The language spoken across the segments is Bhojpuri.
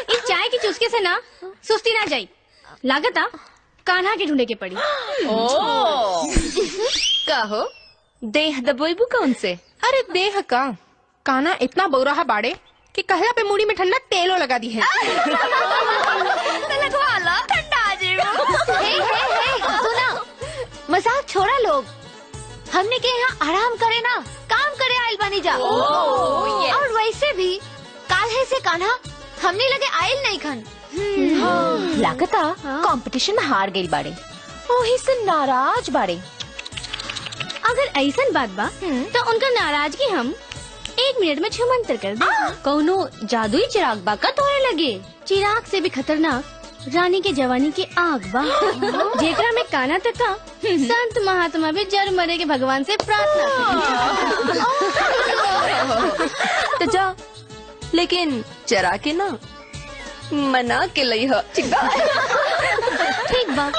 इस चाय की चुस्के से ना सुस्ती ना जाई, लागता कान्हा के ढूंढे के पड़ी। कहो देह दबोईबू कौन से? अरे देह का कान्हा इतना बौराहा बाड़े कि कहला पे मुड़ी में ठंडा तेलो लगा दी है। मजाक छोड़ा लोग, हमने के यहाँ आराम करे ना, काम करे आयल बनी जा। और वैसे भी काल्हे से कान्हा हमने लगे आयल नहीं खन। लागता कंपटीशन में हार गई बाड़े, वही से नाराज बाड़े। अगर ऐसन बात बा तो उनका नाराजगी हम 1 मिनट में छुमंतर कर दे। कौनो जादुई चिराग बा का तोड़े लगे? चिराग से भी खतरनाक रानी के जवानी की आग बा, जेकरा में कान्हा तक का संत महात्मा भी जर मरे के भगवान से प्रार्थना। तो जा, लेकिन चरा के ना मना के लई हो, ठीक बा? ठीक बा।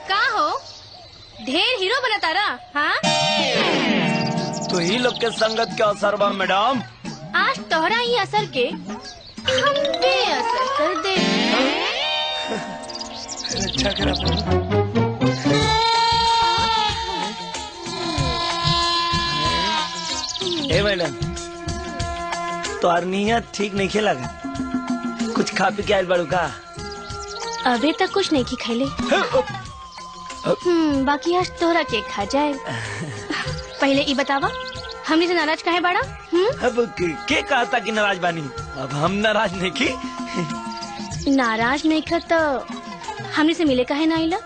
का हो ढेर हीरो बनता रहा? हाँ तो ही लोग के संगत के असर बा मैडम। आज तोहरा ही असर के हम बेअसर कर दे। अच्छा करा। ए मैडम, तो नियत ठीक नहीं खेला, कुछ खा पी के आयल बड़ू का? अबे तक कुछ नहीं की खैले। बाकी आज तोहरा केक खा जाए। पहले ये बतावा हमने से नाराज काहे बाड़ा? अब के कहता कि नाराज बानी? अब हम नाराज नहीं की। नाराज नहीं खा तो हमने से मिले काहे ना आइला?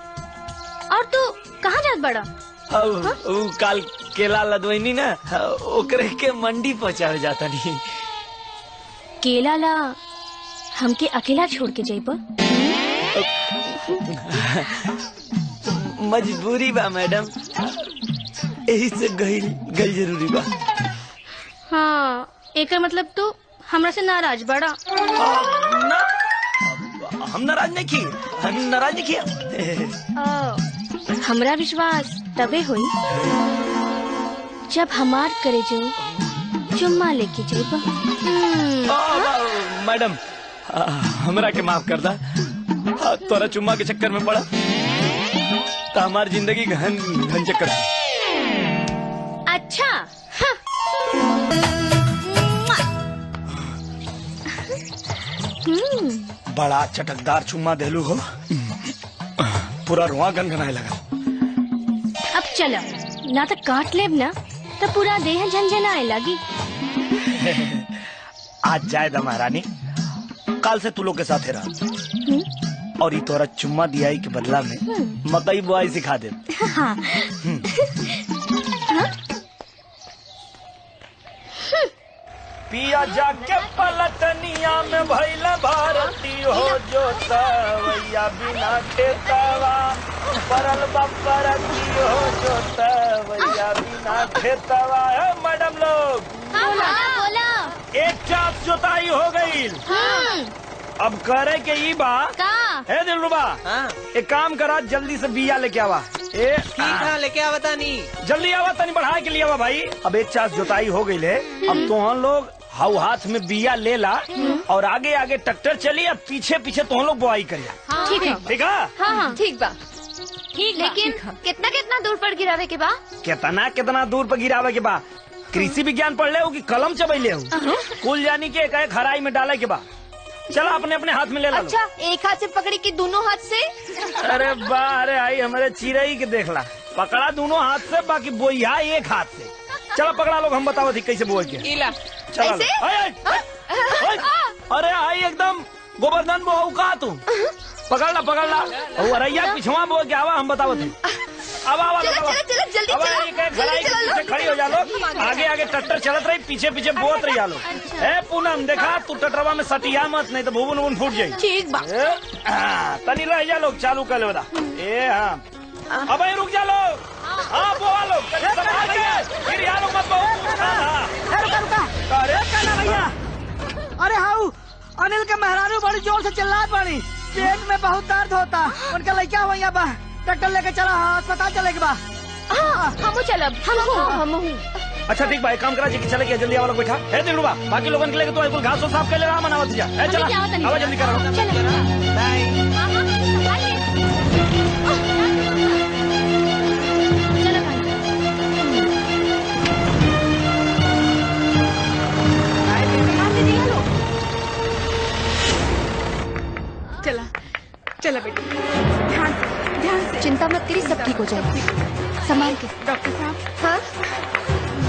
और तू कहाँ जात बड़ा? काल केला लदवैनी ना, ओकरे के मंडी पहुँचावे जाता नहीं। केला ला हमके अकेला छोड़ के जाइबा? मजबूरी बा मैडम, यही से गई जरूरी बा। हाँ, एकर मतलब तू हमरा से नाराज बड़ा? ना, हम नाराज नहीं की, हम नाराज नहीं किया। हमरा विश्वास तबे हुई जब हमार करे जो चुम्मा लेके जाइबा। मैडम, हमरा के माफ कर दा, तोरा चुम्मा के चक्कर में पड़ा तो हमारी जिंदगी घन घन चक्कर। अच्छा, बड़ा चटकदार चुम्मा देलू हो, पूरा रुआ गनगनाए लगा। अब चलो ना तो काट लेब ना तो पूरा देह झंझनाए लगी। आज जाए दा महारानी, काल से तू लोग के साथ है रहा, और ये तोरा चुम्मा दियाई के बदला में मकई बुआई सिखा दे। हाँ। पिया जाके पलटनिया में भइल भारती हो, जो तवैया बिना खेतवा परल बपरती हो, जो तवैया बिना खेतवा। मैडम लोग, बोला। एक चाप जोताई हो गई। अब करे के ई बा का? है दिलरुबा, एक काम करा, जल्दी से बिया लेके आवा। लेके आवा तानी, जल्दी आवा, तनी बढ़ाए के लिए आवा भाई। अब एक चास जोताई हो गई है, अब तो हम लोग हाउ हाथ में बिया ले ला और आगे आगे ट्रैक्टर चली, अब पीछे पीछे तो हम लोग बुआई करिए। ठीक है। ठीक है? हाँ ठीक बा। ठीक, लेकिन कितना कितना दूर पर गिरावे के बा? कितना दूर पर गिरावे के बा? कृषि विज्ञान पढ़ ले हो कि कलम चबैले हो? कुल जानी के एक खराई में डाले के बा। चलो अपने अपने हाथ में ले ला। अच्छा, एक हाथ से पकड़ी कि दोनों हाथ से? अरे बा, अरे आई हमारे चिरई के देखला, पकड़ा दोनों हाथ से, बाकी बोइया एक हाथ से। चलो पकड़ा लोग, हम बताओ थी कैसे बोए के। चलो अरे आई एकदम गोवर्धन बो का तू पकड़ ला। अरैया पिछवा बो के आवा, हम बताओ थे। अब आवा जल्दी पीछे खड़ी हो जा लो, आगे आगे ट्रैक्टर चलत रही, पीछे पीछे बोत रही लो। ए पूनम देखा, तू टटरवा में सटिया मत, नहीं तो भूबन फूट जाये। ठीक बा। तनी रह जा लोग, चालू कर लो। ए हाँ, अब रुक जा लोग। हाँ बोआ लोग, फिर यहाँ लोग मत भैया। अरे हाउ अनिल के मेहरारू बड़ी जोर से चिल्ला पड़ी, पेट में बहुत दर्द होता, उनका लड़का हुआ यहाँ बा, ट्रैक्टर लेके चला अस्पताल चले के बा। हाँ हमू चलब हमू अच्छा ठीक भाई काम करा जी चले गया जल्दी आवा लोग बैठा है दिलरुबा बाकी लोगन के लेके तो बिल्कुल घास साफ कर ले रहा मनावत जा है चला आवा जल्दी करो चला चला बेटी ध्यान से चिंता मत करी सब ठीक हो जाएगा संभाल के। डॉक्टर साहब हाँ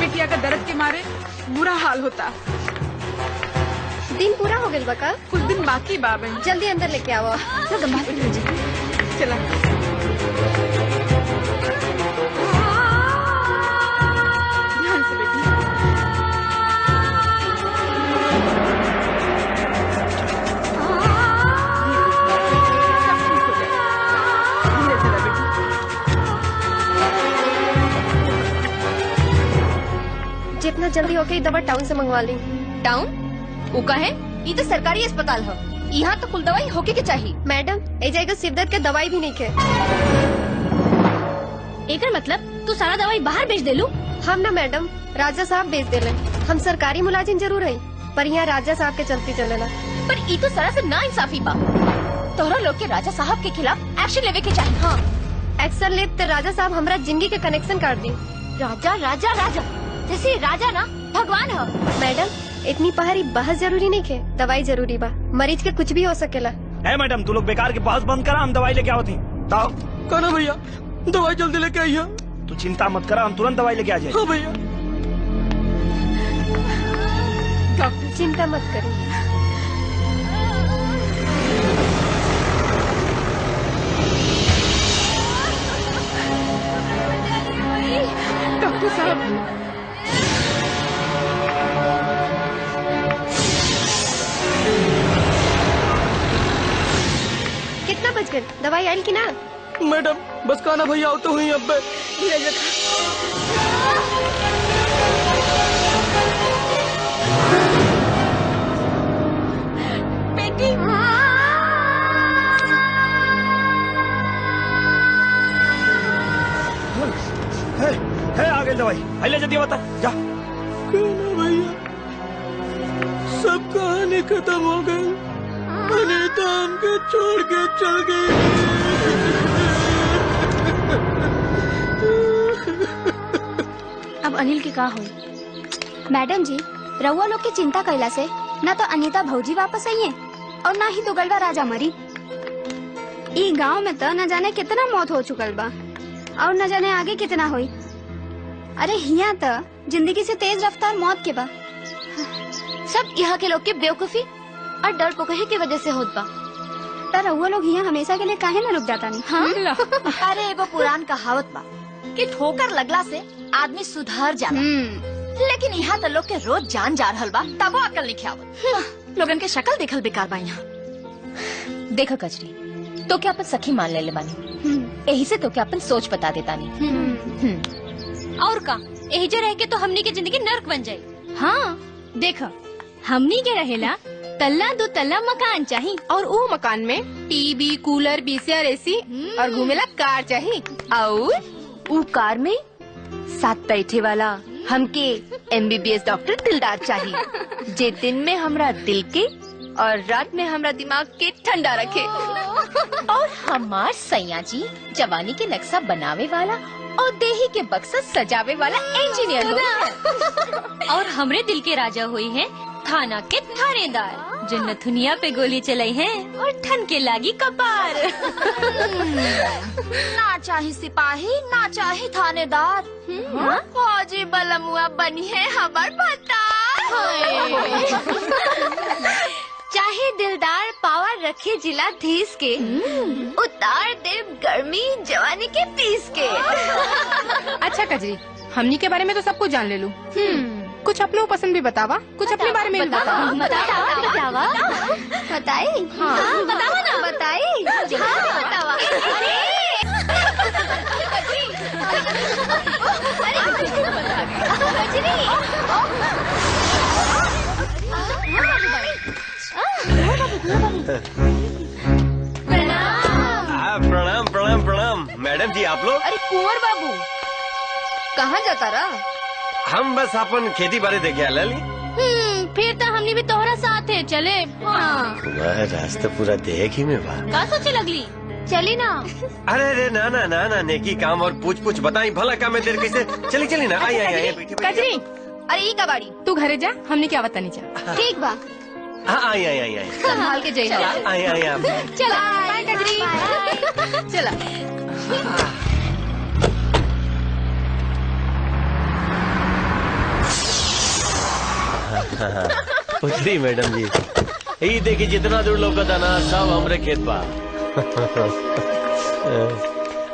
बिटिया का दर्द के मारे बुरा हाल होता। दिन पूरा हो गया बका कुछ दिन बाकी बाबे जल्दी अंदर लेके आओ संभाल के चला ध्यान से बेटी जितना जल्दी होके ये दवा टाउन से मंगवा ली। टाउन वो का है ये तो सरकारी अस्पताल है यहाँ तो कुल दवाई होके के चाहिए। मैडम ए जाएगा सिर दर्द के दवाई भी नहीं के एकर मतलब तू सारा दवाई बाहर बेच देलू। हम ना मैडम राजा साहब बेच देले। हम सरकारी मुलाजिम जरूर है पर यहाँ राजा साहब के चलती चलेला। पर ये तो सरासर ना इंसाफी बा। तोहरा लोग के राजा साहब के खिलाफ एक्शन लेवे के चाहिए। हाँ एक्शन ले तो राजा साहब हमारा जिंदगी के कनेक्शन काट दी। राजा राजा राजा जैसे राजा ना भगवान है। मैडम इतनी पहाड़ी बहस जरूरी नहीं है दवाई जरूरी बा। मरीज के कुछ भी हो सकेला। है मैडम तू लोग बेकार की बहस बंद करा हम दवाई लेके आवती ताओ कहना भैया दवाई जल्दी लेके आइए। तू चिंता मत करा हम तुरंत दवाई लेके आ जाए। हाँ भैया डॉक्टर चिंता मत करिए। डॉक्टर साहब कितना बच गए दवाई आयल की ना। मैडम बस कहना भैया आओ तो हुई अब बेटी है आ गई दवाई ले जल्दी बता जा। कहना भैया सब कहानी खत्म हो गई। अनीता हमके छोड़ के चल गई। अब अनिल की का हो। मैडम जी रउआ लोग की चिंता कैला से न तो अनीता भौजी वापस आई है और न ही दुगलवा राजा मरी। ई गांव में तो न जाने कितना मौत हो चुकल बा और न जाने आगे कितना होई। अरे हिया तो जिंदगी से तेज रफ्तार मौत के बा। सब यहाँ के लोग की बेवकूफी और डर पोकहे की वजह से होत बा। तो रउआ लोग हिया हमेशा के लिए काहे न रुक जाता नहीं। हाँ अरे एगो पुरान कहावत बा कि ठोकर लगला से आदमी सुधर जाला। लेकिन यहाँ तो लोग के रोज जान जा रहल बा तबो अकल नहीं आवत। लोगन के शक्ल देखल बेकार बा यहाँ। देखो कजरी तो क्या अपन सखी मान ले बानी यही से तो क्या अपन सोच बता देता नहीं। और का यही जो रह के तो हमनी की जिंदगी नर्क बन जाये। हाँ देख हमनी के रहेला तल्ला दो तल्ला मकान चाहिए और वो मकान में टीवी कूलर बीसीआर एसी और घूमेला कार चाहिए। और ऊ कार में साथ बैठे वाला हमके MBBS डॉक्टर दिलदार चाहिए जे दिन में हमरा दिल के और रात में हमरा दिमाग के ठंडा रखे। और हमार सैया जी जवानी के नक्शा बनावे वाला और देही के बक्सा सजावे वाला इंजीनियर हो। और हमरे दिल के राजा हुई है थाना के थानेदार जो नथुनिया पे गोली चलाई है और ठन के लागी कपार। ना चाहे सिपाही ना चाहे थानेदार फौजी बलमुआ बनी है हमार चाहे दिलदार पावर रखे जिला धीस के उतार दे गर्मी जवानी के पीस के। अच्छा कजरी हमनी के बारे में तो सब कुछ जान ले लू। कुछ अपने पसंद भी बतावा कुछ अपने बारे में भी बतावा। बतावा बताई। हाँ बतावा ना बताई। हाँ बतावा। प्रणाम प्रणाम प्रणाम। मैडम जी आप लोग। अरे कुंवर बाबू कहाँ जाता रहा? हम बस अपन खेती बाड़ी देखे आला ली। फिर तो हमने भी तोहरा साथ है चले। हाँ वह रास्ता पूरा देख ही में बा। का सोचे लगली? चली ना। अरे रे ना ना ना ना नेकी काम और पूछ पूछ बताई भला काम में देर कैसे। चली चली ना आई आई आई बैठे कजरी अरे ई का बाड़ी तू घरे जा, हमने क्या बतानी जा। ठीक बा। हाँ आई आई आई आई संभाल के जाइए। आई आई आप चला बाय कजरी। चला पुत्री मैडम जी ये देखिए जितना दूर लौकता ना सब हमरे खेत बा।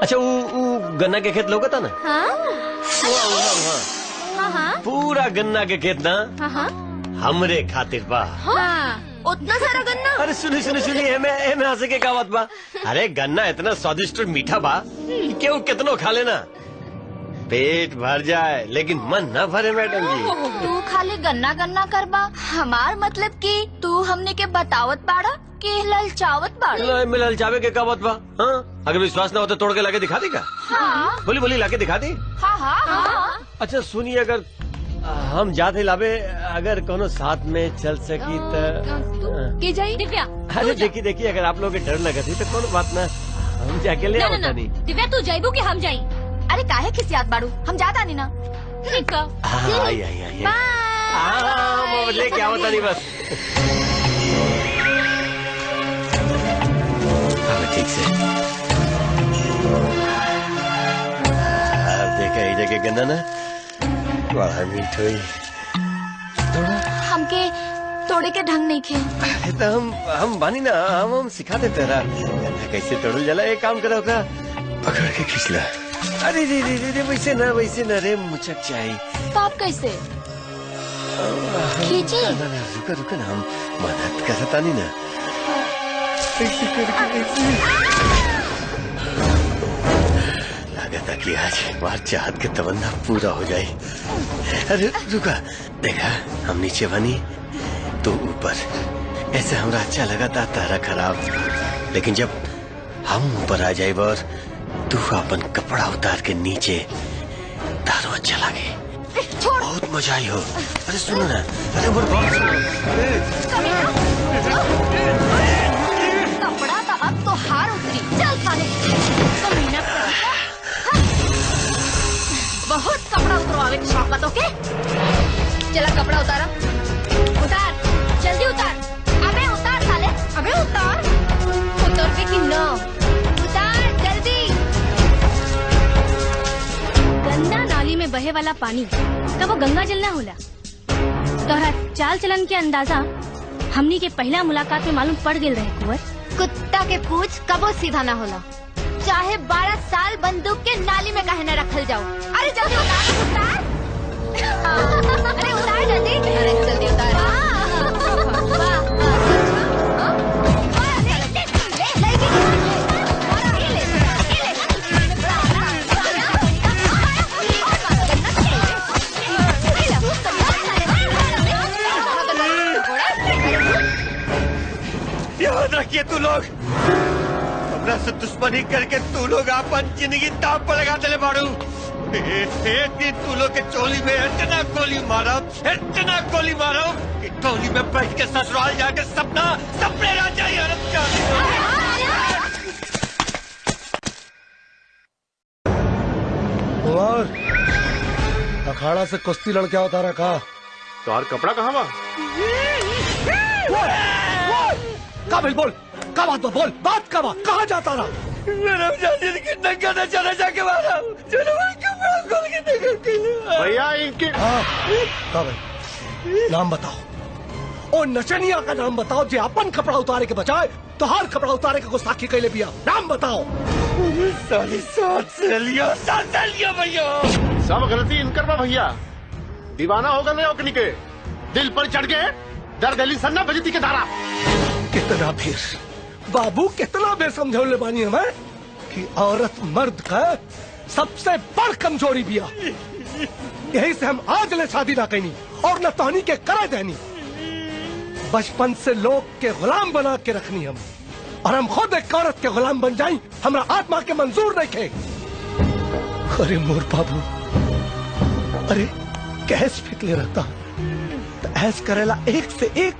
अच्छा वो गन्ना के खेत लौकता ना? हाँ पूरा गन्ना के खेत ना हाँ हमरे खातिर बा। उतना सारा गन्ना? अरे सुनी सुनी सुनी एमे हंसे के का बात बा। अरे गन्ना इतना स्वादिष्ट और मीठा बा कि केहू कितनो खा लेना पेट भर जाए लेकिन मन न भरे मैडम जी। तू खाली गन्ना गन्ना करबा, हमार मतलब कि तू हमने के बतावत बाड़ा कि ललचावत बाड़ा। मिलल चावे के का बात बा? हाँ अगर विश्वास न हो तो तोड़ के लाके दिखा दी का? हाँ बोली बोली लाके दिखा दी। हाँ हाँ हाँ। अच्छा सुनिए अगर हम जाते लावे अगर कोनो साथ में चल सकी तो के जाई दिव्या? अरे देखी देखी अगर आप लोग के डर लगा थी तो कोनो बात ना हम जाके ले आवता नहीं। दिव्या तू जाइबू कि हम जाई? अरे काहे खिसियात बाड़ू, हम जाता नहीं ना। ठीक है। हाँ आई आई आई हाँ लेके आवता नहीं बस। ठीक से देखा ये जगह गन्ना ना बड़ा मीठ हुई। हमके तोड़े के ढंग नहीं खे। तो हम बानी ना हम सिखा देते गन्ना कैसे तोड़ल जाला। एक काम करो का पकड़ के खींचला। अरे रे रे रे वैसे ना रे मुचक चाहिए। तो आप कैसे खींची? ना रुका रुका ना हम मदद करता नहीं ना ऐसे करके ऐसे। लगता कि आज हमार चाहत के तमन्ना पूरा हो जाए। अरे रुका देखा हम नीचे बनी तो ऊपर ऐसे हमरा अच्छा लगा था तारा खराब लेकिन जब हम ऊपर आ जाए और तू अपन कपड़ा उतार के नीचे तारो अच्छा लगे बहुत मजा आई हो। अरे सुनो ना अरे बात कपड़ा तो अब तो हार उतरी। चल खाने बहुत कपड़ा उतरवावे के शौक तो के। चला कपड़ा उतारा। उतार जल्दी उतार। अबे उतार साले। अबे उतार। उतर के कि न उतार जल्दी। गंगा नाली में बहे वाला पानी कब वो गंगा जल ना होला। तोहरा चाल चलन के अंदाजा हमनी के पहला मुलाकात में मालूम पड़ गेल रहे कुंवर। कुत्ता के पूछ कबो सीधा ना होला, चाहे 12 साल बंदूक के नाली में काहे न रखल जाओ। अरे जल्दी उतार उतार। अरे उतार जल्दी। अरे जल्दी उतार। याद रखिए तू लोग हमरा से दुश्मनी करके तू लोग अपन जिंदगी दांव पर लगा दे बाड़ू। एक दिन तू लोग के चोली में इतना गोली मारो कि टोली में बैठ के ससुराल जाके सपने रह जाए। कुंवर अखाड़ा से कुश्ती लड़के होता रखा तो और कपड़ा कहाँ बा? का बोल का बात बा बोल बात का बात कहाँ जाता रहा? मेरा नंगा न चला जाके मारा भैया इनके हाँ का भाई नाम बताओ। ओ नचनिया का नाम बताओ जो अपन कपड़ा उतारे के बजाय तो हर कपड़ा उतारे के गुस्ताखी कैले पिया। नाम बताओ। साली 7 से लिया भैया। सब गलती इनकर बा भैया। दीवाना होगा नहीं ओकनी के दिल पर चढ़ के दर गली सन्ना बजती के धारा। कितना फिर बाबू कितना बेसमझौले बानी हमें कि औरत मर्द का सबसे बड़ कमजोरी बिया। यही से हम आज ले शादी ना कैनी और न तोहनी के करे देनी। बचपन से लोग के गुलाम बना के रखनी हम और हम खुद एक औरत के गुलाम बन जाई हमरा आत्मा के मंजूर नहीं खे। अरे मोर बाबू अरे कैस फिकले रहता तो ऐस करेला एक से एक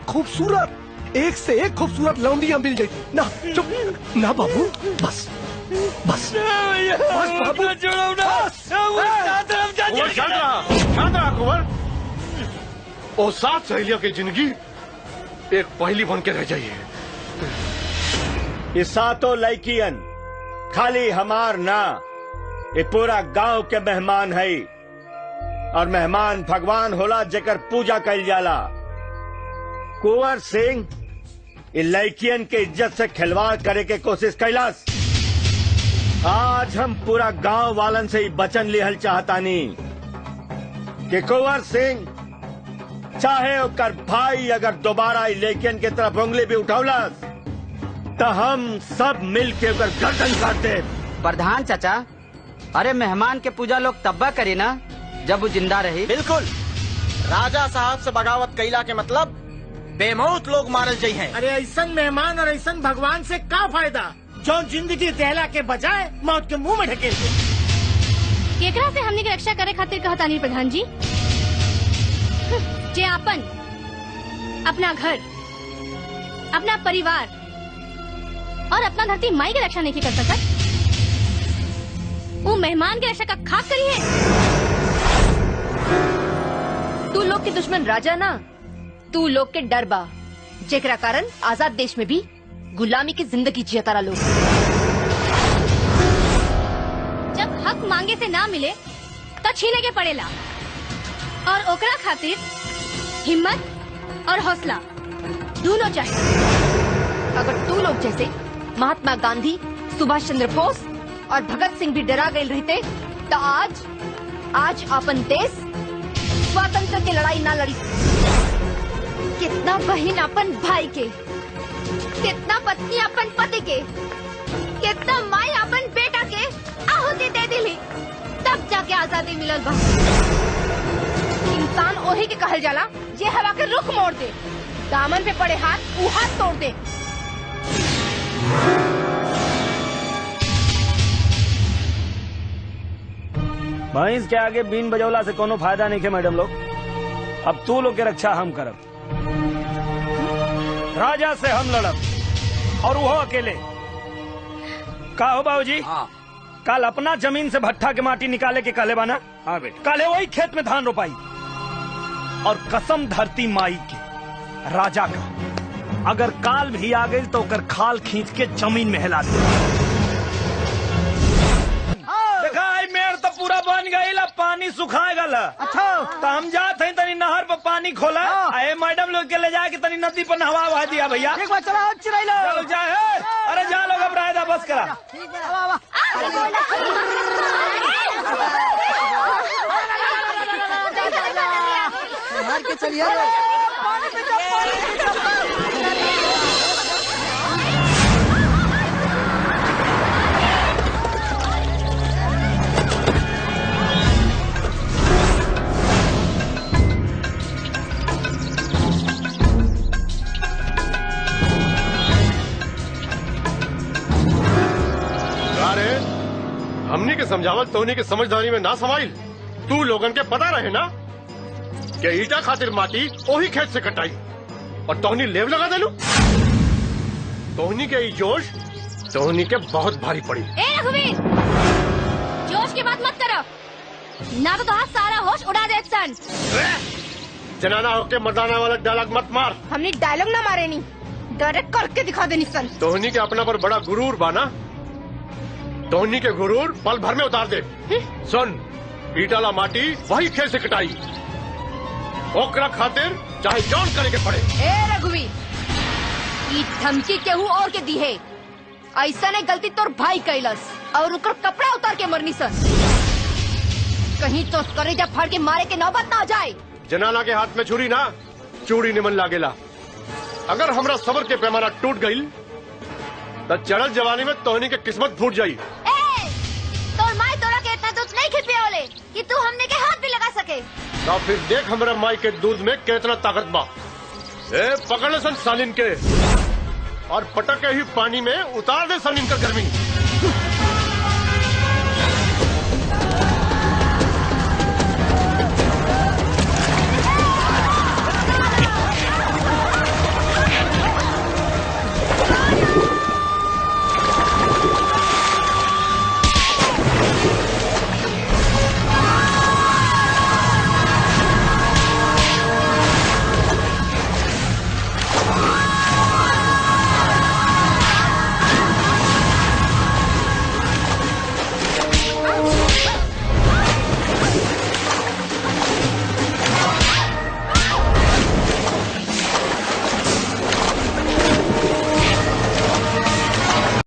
खूबसूरत लौंडियां मिल जाती ना। चुप ना बाबू, बस बस बस बाबू, छोड़ो ना, शांत रहा कुंवर। और 7 सहेलियों की जिंदगी एक पहली बन के रह जाइए। ये सातों लड़कियन खाली हमार ना, ये पूरा गांव के मेहमान है। और मेहमान भगवान होला जेकर पूजा कइल जाला। कुंवर सिंह ये लड़कियन के इज्जत से खिलवाड़ करे के कोशिश कैलास। आज हम पूरा गांव वालन से ही वचन लिहल चाहतानी कि कुंवर सिंह चाहे ओकर भाई अगर दोबारा लड़कियन के तरफ उंगली भी उठौलस तो हम सब मिल के ओकर गर्दन काट दे। प्रधान चाचा, अरे मेहमान के पूजा लोग तब्बा करे ना जब वो जिंदा रहे। बिल्कुल, राजा साहब से बगावत कैला के मतलब बेमौत लोग मारल जाइए। अरे ऐसन मेहमान और ऐसन भगवान से का फायदा जो जिंदगी देहला के बजाय मौत के मुंह में ढकेल दे। केकरा से हमने की रक्षा करे खातिर कहतानी प्रधान जी। जे आपन अपना घर, अपना परिवार और अपना धरती माई की रक्षा नहीं कर सकत, वो मेहमान की रक्षा का खाक करिए। तू लोग के दुश्मन राजा ना, तू लोग के डर बा, जेकरा कारण आजाद देश में भी गुलामी की जिंदगी जियतारा लोग। जब हक मांगे से ना मिले तो छीने के पड़ेला, और ओकरा खातिर हिम्मत और हौसला दोनों चाहिए। अगर तू लोग जैसे महात्मा गांधी, सुभाष चंद्र बोस और भगत सिंह भी डरा गए रहते तो आज अपन देश स्वतंत्र की लड़ाई ना लड़ी। कितना बहन अपन भाई के, कितना पत्नी अपन पति के, कितना माई अपन बेटा के आहुति दे दिली, तब जाके आजादी मिलल बा। इंसान ओही के कहल जाला जे हवा के रुख मोड़ दे, दामन पे पड़े हाथ वो हाथ तोड़ दे। भैंस के आगे बीन बजौला से कोनो फायदा नहीं है मैडम लोग। अब तू लोग के रक्षा हम करब। राजा से हम लड़ब और वो अकेले। का हो बाबूजी? कल अपना जमीन से भट्ठा के माटी निकाले के कहले बाना। हाँ बेटा, काले वही खेत में धान रोपाई और कसम धरती माई के राजा का, अगर काल भी आ गई तो कर खाल खींच के जमीन में हिला दे। पूरा बन गई, पानी सुखा गल। अच्छा, तो हम जाते हैं तनी नहर पर पानी खोला। आए मैडम लोग के ले जाके तनी नदी पर नहवा वहा दिया भैया। एक बार चलो जाए। अरे जा लोग घबराए, बस करा। के चलिए। हमनी के समझावत तोहनी के समझदारी में ना समाइल। तू लोगन के पता रहे ना कि ईटा खातिर माटी ओही खेत से कटाई और तोहनी लेव लगा देलू। तोहनी के जोश तोहनी के बहुत भारी पड़ी। ए रघुवीर, जोश की बात मत करो, ना तो हाथ सारा होश उड़ा दे सन। जनाना होके मर्दाना वाला डायलॉग मत मार। हमने डायलॉग ना मारे नी, डायरेक्ट करके दिखा देनी सन। तोहनी के अपना पर बड़ा गुरूर बाना, तोहनी के गुरूर पल भर में उतार दे। सुन, ईटाला माटी वही खेत से कटाई, ओकरा खातिर चाहे जौन करे के पड़े। ए रघुवीर, ये धमकी केहू और के दी है। ऐसा ने गलती तोर भाई कैलस और उनका कपड़ा उतार के मरनी सन। कहीं तो करेजा फाड़ के मारे के नौबत ना आ जाए। जनाना के हाथ में छुरी ना चूड़ी निमन लागेला। अगर हमरा सबर के पैमाना टूट गई तो चढ़ल जवानी में तोहनी के किस्मत फूट जाई। तोर माई तोरा के इतना दूध नहीं खिपिया होले कि तू हमने के हाथ भी लगा सके। तो फिर देख हमरा माई के दूध में कितना ताकत बा। ए पकड़ ले सन सालिन के और पटक के ही पानी में उतार दे सन इनका गर्मी।